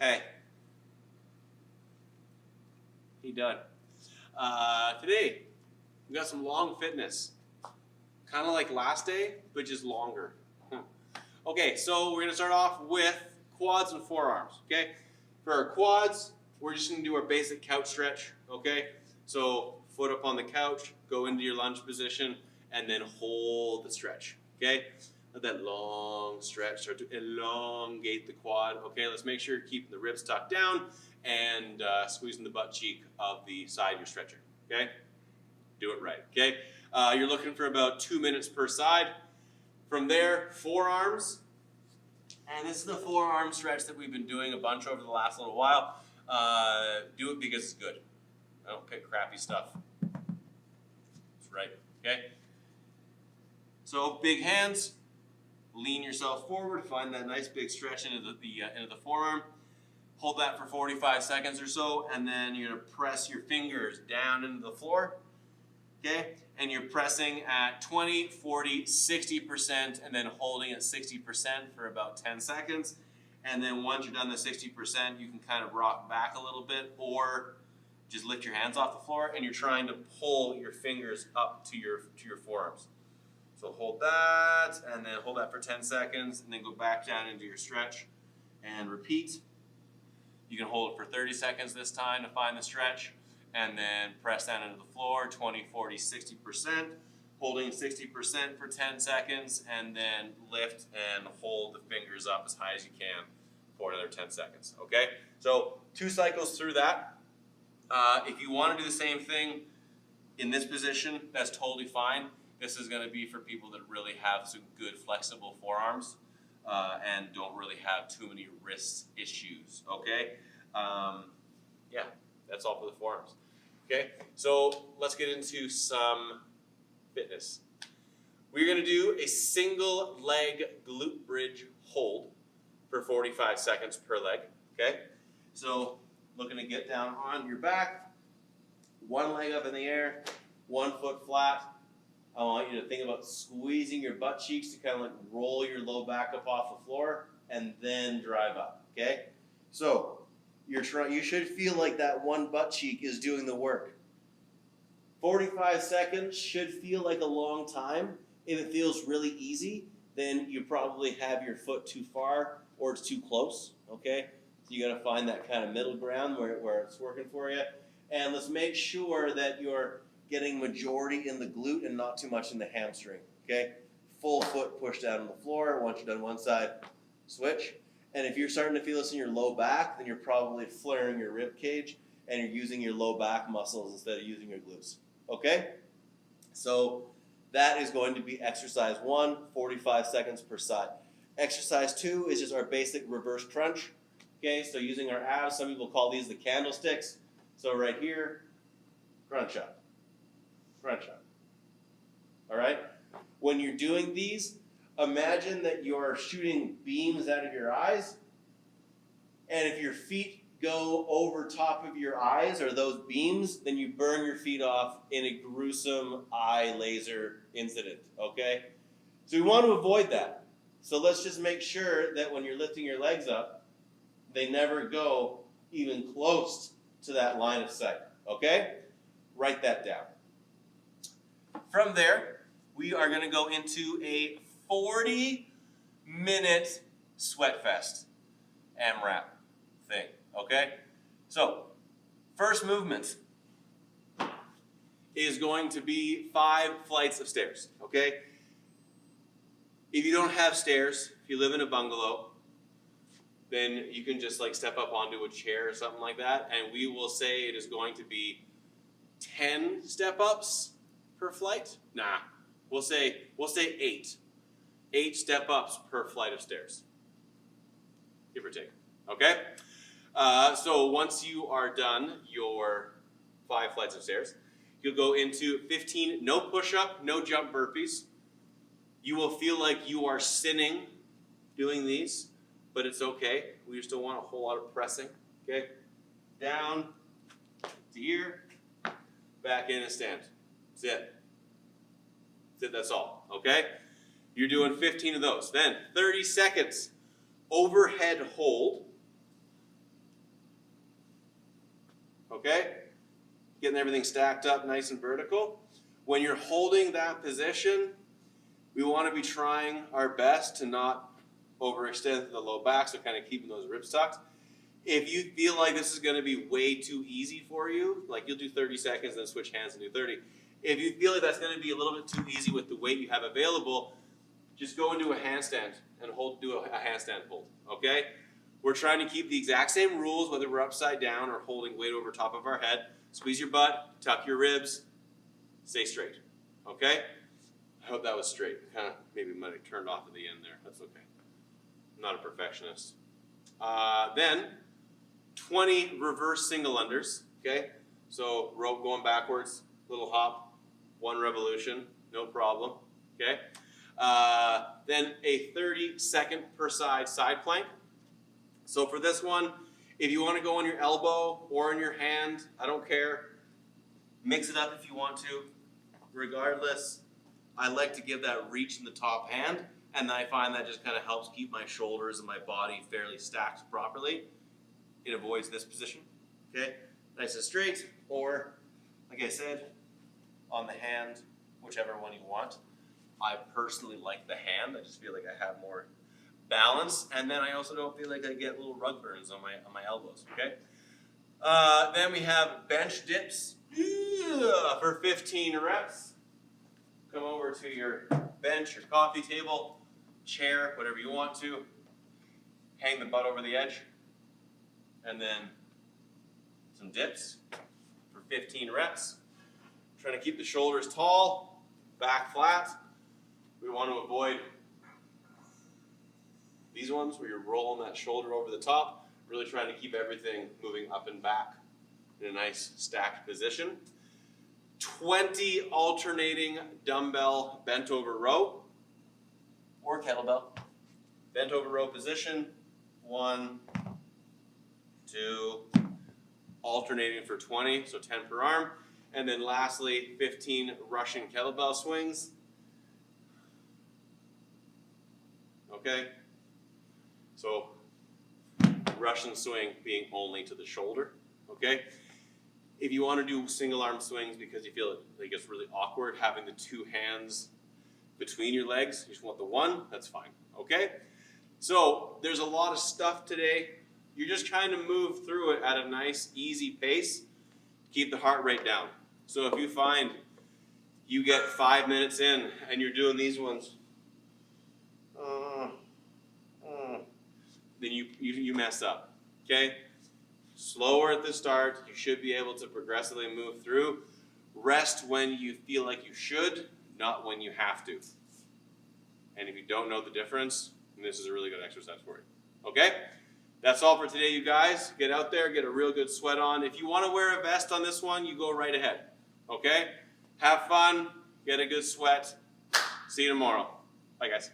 Hey. He done. Today, we got some long fitness. Kind of like last day, but just longer. Okay, so we're going to start off with quads and forearms, okay? For our quads, we're just going to do our basic couch stretch, okay? So foot up on the couch, go into your lunge position, and then hold the stretch, okay? Let that long stretch start to elongate the quad, okay? Let's make sure you're keeping the ribs tucked down and squeezing the butt cheek of the side you're stretching, okay? Do it right, okay? You're looking for about 2 minutes per side. From there, forearms. And this is the forearm stretch that we've been doing a bunch over the last little while. Do it because it's good. I don't pick crappy stuff. It's right, okay? So big hands, lean yourself forward, find that nice big stretch into the forearm. Hold that for 45 seconds or so, and then you're gonna press your fingers down into the floor, okay? And you're pressing at 20, 40, 60%, and then holding at 60% for about 10 seconds. And then once you're done the 60%, you can kind of rock back a little bit or just lift your hands off the floor, and you're trying to pull your fingers up to your forearms. So hold that, and then hold that for 10 seconds, and then go back down into your stretch and repeat. You can hold it for 30 seconds this time to find the stretch, and then press down into the floor, 20, 40, 60%, holding 60% for 10 seconds, and then lift and hold the fingers up as high as you can for another 10 seconds, okay? So 2 cycles through that. If you want to do the same thing in this position, that's totally fine. This is going to be for people that really have some good flexible forearms and don't really have too many wrist issues, okay? Yeah, that's all for the forearms. Okay, so let's get into some fitness. We're going to do a single leg glute bridge hold for 45 seconds per leg, okay? So looking to get down on your back, one leg up in the air, 1 foot flat. I want you to think about squeezing your butt cheeks to kind of like roll your low back up off the floor and then drive up, okay? So you should feel like that one butt cheek is doing the work. 45 seconds should feel like a long time. If it feels really easy, then you probably have your foot too far or it's too close, okay? So you got to find that kind of middle ground where it's working for you. And let's make sure that you're getting majority in the glute and not too much in the hamstring, okay? Full foot push down on the floor. Once you're done one side, switch. And if you're starting to feel this in your low back, then you're probably flaring your rib cage and you're using your low back muscles instead of using your glutes, okay? So that is going to be exercise 1, 45 seconds per side. Exercise 2 is just our basic reverse crunch, okay? So using our abs, some people call these the candlesticks. So right here, crunch up. Crunch up. All right? When you're doing these, imagine that you're shooting beams out of your eyes, and if your feet go over top of your eyes or those beams, then you burn your feet off in a gruesome eye laser incident, okay? So we want to avoid that. So let's just make sure that when you're lifting your legs up, they never go even close to that line of sight, okay? Write that down. From there, we are going to go into a 40-minute sweat fest AMRAP thing, okay? So, first movement is going to be 5 flights of stairs, okay? If you don't have stairs, if you live in a bungalow, then you can just like step up onto a chair or something like that, and we will say it is going to be 10 step-ups per flight? Nah, we'll say 8. 8 step-ups per flight of stairs, give or take, okay? So once you are done your 5 flights of stairs, you'll go into 15 no push-up, no jump burpees. You will feel like you are sinning doing these, but it's okay. We just don't want a whole lot of pressing, okay? Down to here, back in and stand. That's it. That's it, that's all, okay? You're doing 15 of those. Then 30 seconds overhead hold okay? Getting everything stacked up nice and vertical. When you're holding that position, we want to be trying our best to not overextend the low back, so kind of keeping those ribs tucked. If you feel like this is going to be way too easy for you, like you'll do 30 seconds, then switch hands and do 30. If you feel like that's going to be a little bit too easy with the weight you have available, just go into a handstand and do a handstand hold, okay? We're trying to keep the exact same rules, whether we're upside down or holding weight over top of our head. Squeeze your butt, tuck your ribs, stay straight, okay? I hope that was straight. Kind of maybe might have turned off at the end there. That's okay. I'm not a perfectionist. Then 20 reverse single unders, okay? So rope going backwards, little hop, 1 revolution, no problem, okay? Then a 30-second per side plank. So for this one, if you want to go on your elbow or in your hand, I don't care. Mix it up if you want to. Regardless, I like to give that reach in the top hand, and I find that just kind of helps keep my shoulders and my body fairly stacked properly. It avoids this position, okay? Nice and straight, or, like I said, on the hand, whichever one you want. I personally like the hand. I just feel like I have more balance, and then I also don't feel like I get little rug burns on my elbows, okay? Then we have bench dips for 15 reps. Come over to your bench, your coffee table, chair, whatever you want to. Hang the butt over the edge, and then some dips for 15 reps. Trying to keep the shoulders tall, back flat. We want to avoid these ones where you're rolling that shoulder over the top, really trying to keep everything moving up and back in a nice stacked position. 20 alternating dumbbell bent over row or kettlebell. Bent over row position, 1, 2, alternating for 20, so 10 per arm. And then lastly, 15 Russian kettlebell swings. Okay? So, Russian swing being only to the shoulder, okay? If you want to do single arm swings because you feel it gets really awkward having the 2 hands between your legs, you just want the 1, that's fine, okay? So, there's a lot of stuff today. You're just trying to move through it at a nice, easy pace. Keep the heart rate down. So if you find you get 5 minutes in and you're doing these ones, then you mess up, okay? Slower at the start. You should be able to progressively move through. Rest when you feel like you should, not when you have to. And if you don't know the difference, then this is a really good exercise for you, okay? That's all for today, you guys. Get out there, get a real good sweat on. If you want to wear a vest on this one, you go right ahead, okay? Have fun, get a good sweat. See you tomorrow. Bye, guys.